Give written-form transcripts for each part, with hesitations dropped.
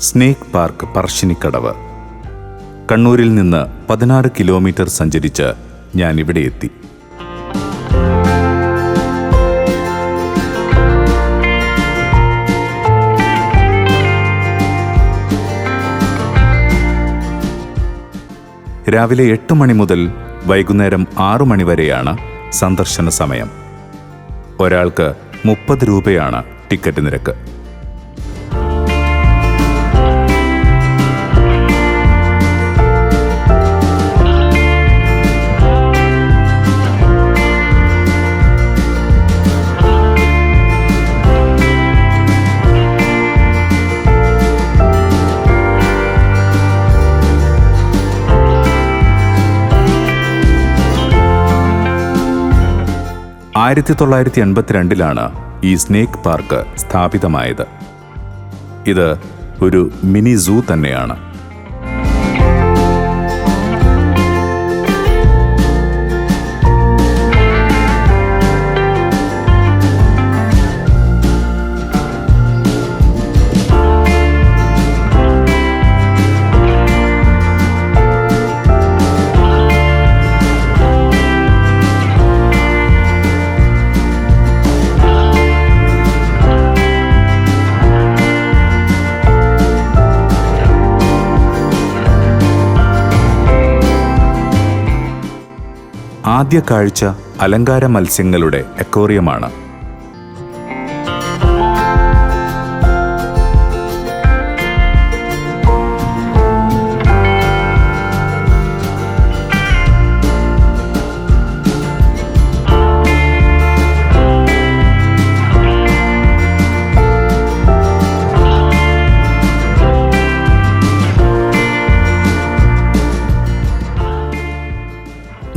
Snake park Parassinikkadavu. കണ്ണൂരിൽ നിന്ന് 16 kilometre സഞ്ചരിച്ച് ഞാൻ ഇവിടെ എത്തി. രാവിലെ 8 മണി മുതൽ വൈകുന്നേരം 6 മണി വരെയാണ് സന്ദർശന സമയം. ഒരാൾക്ക് 30 രൂപയാണ് ടിക്കറ്റ് നിരക്ക്. ആയിരത്തി 1982 ഈ സ്നേക്ക് പാർക്ക് സ്ഥാപിതമായത്. ഇത് ഒരു മിനി സൂ തന്നെയാണ്. ആദ്യ കാഴ്ച അലങ്കാര മത്സ്യങ്ങളുടെ അക്വേറിയമാണ്.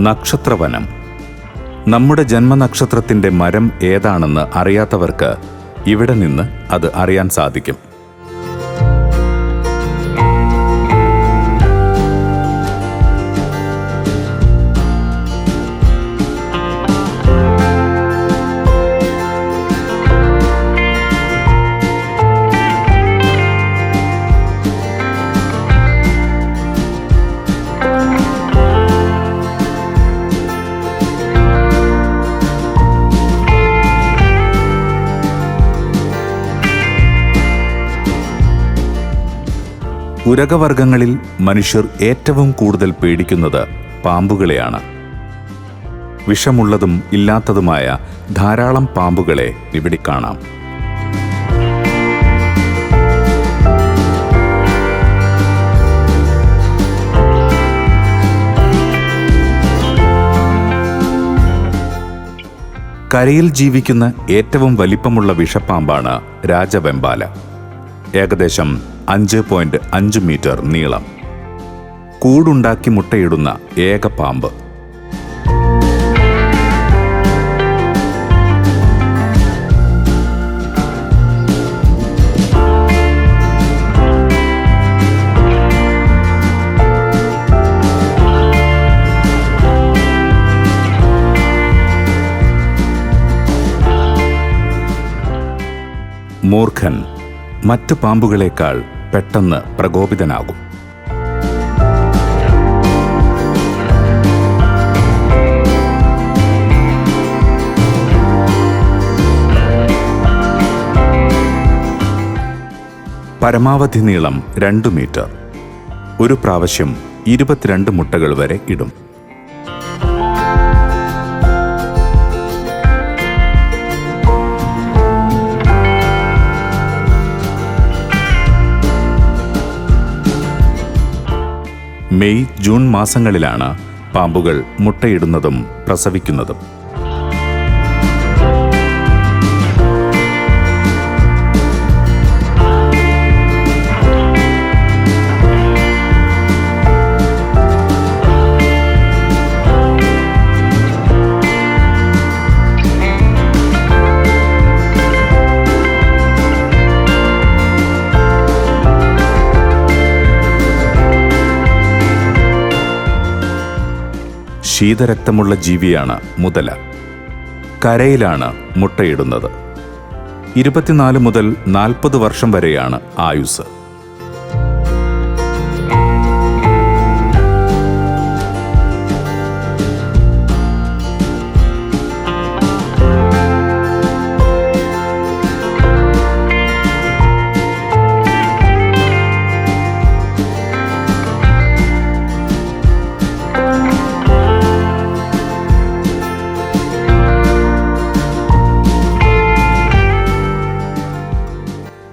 നക്ഷത്രവനം. നമ്മുടെ ജന്മനക്ഷത്രത്തിൻ്റെ മരം ഏതാണെന്ന് അറിയാത്തവർക്ക് ഇവിടെ നിന്ന് അത് അറിയാൻ സാധിക്കും. ഉരകവർഗങ്ങളിൽ മനുഷ്യർ ഏറ്റവും കൂടുതൽ പേടിക്കുന്നത് പാമ്പുകളെയാണ്. വിഷമുള്ളതും ഇല്ലാത്തതുമായ ധാരാളം പാമ്പുകളെ ഇവിടെ കാണാം. കരയിൽ ജീവിക്കുന്ന ഏറ്റവും വലിപ്പമുള്ള വിഷപ്പാമ്പാണ് രാജവെമ്പാല. ഏകദേശം 5.5 മീറ്റർ നീളം. കൂടുണ്ടാക്കി മുട്ടയിടുന്ന ഏക പാമ്പ്. മൂർഖൻ മറ്റ് പാമ്പുകളേക്കാൾ പെട്ടെന്ന് പ്രകോപിതനാകും. പരമാവധി നീളം 2 മീറ്റർ. ഒരു പ്രാവശ്യം 22 മുട്ടകൾ വരെ ഇടും. മെയ്, ജൂൺ മാസങ്ങളിലാണ് പാമ്പുകൾ മുട്ടയിടുന്നതും പ്രസവിക്കുന്നതും. ശീതരക്തമുള്ള ജീവിയാണ് മുതല. കരയിലാണ് മുട്ടയിടുന്നത്. 24 മുതൽ 40 വർഷം വരെയാണ് ആയുസ്.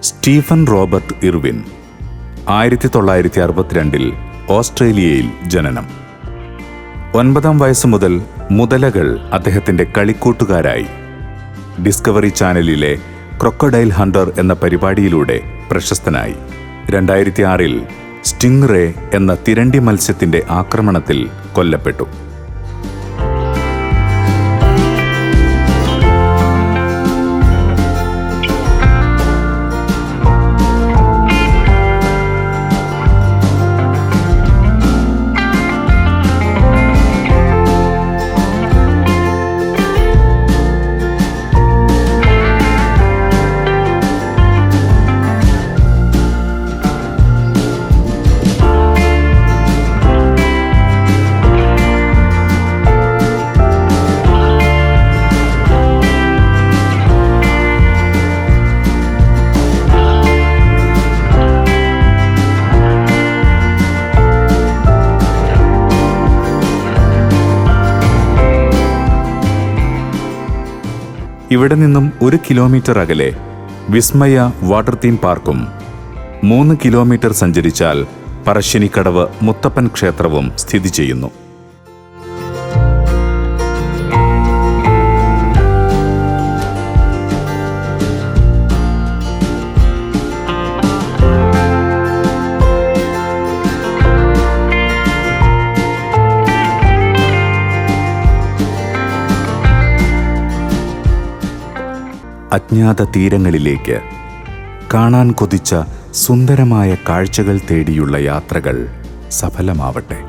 സ്റ്റീഫൻ റോബർട്ട് ഇർവിൻ, 1962 ഓസ്ട്രേലിയയിൽ ജനനം. 9-ാം വയസ്സ് മുതൽ മുതലകൾ അദ്ദേഹത്തിൻ്റെ കളിക്കൂട്ടുകാരായി. ഡിസ്കവറി ചാനലിലെ ക്രൊക്കഡൈൽ ഹണ്ടർ എന്ന പരിപാടിയിലൂടെ പ്രശസ്തനായി. 2006 സ്റ്റിംഗ് റേ എന്ന തിരണ്ടി മത്സ്യത്തിൻ്റെ ആക്രമണത്തിൽ കൊല്ലപ്പെട്ടു. ഇവിടെ നിന്നും 1 കിലോമീറ്റർ അകലെ വിസ്മയ വാട്ടർ തീം പാർക്കും 3 കിലോമീറ്റർ സഞ്ചരിച്ചാൽ പറശ്ശിനിക്കടവ് മുത്തപ്പൻ ക്ഷേത്രവും സ്ഥിതി ചെയ്യുന്നു. അജ്ഞാത തീരങ്ങളിലേക്ക് കാണാൻ കൊതിച്ച സുന്ദരമായ കാഴ്ചകൾ തേടിയുള്ള യാത്രകൾ സഫലമാവട്ടെ.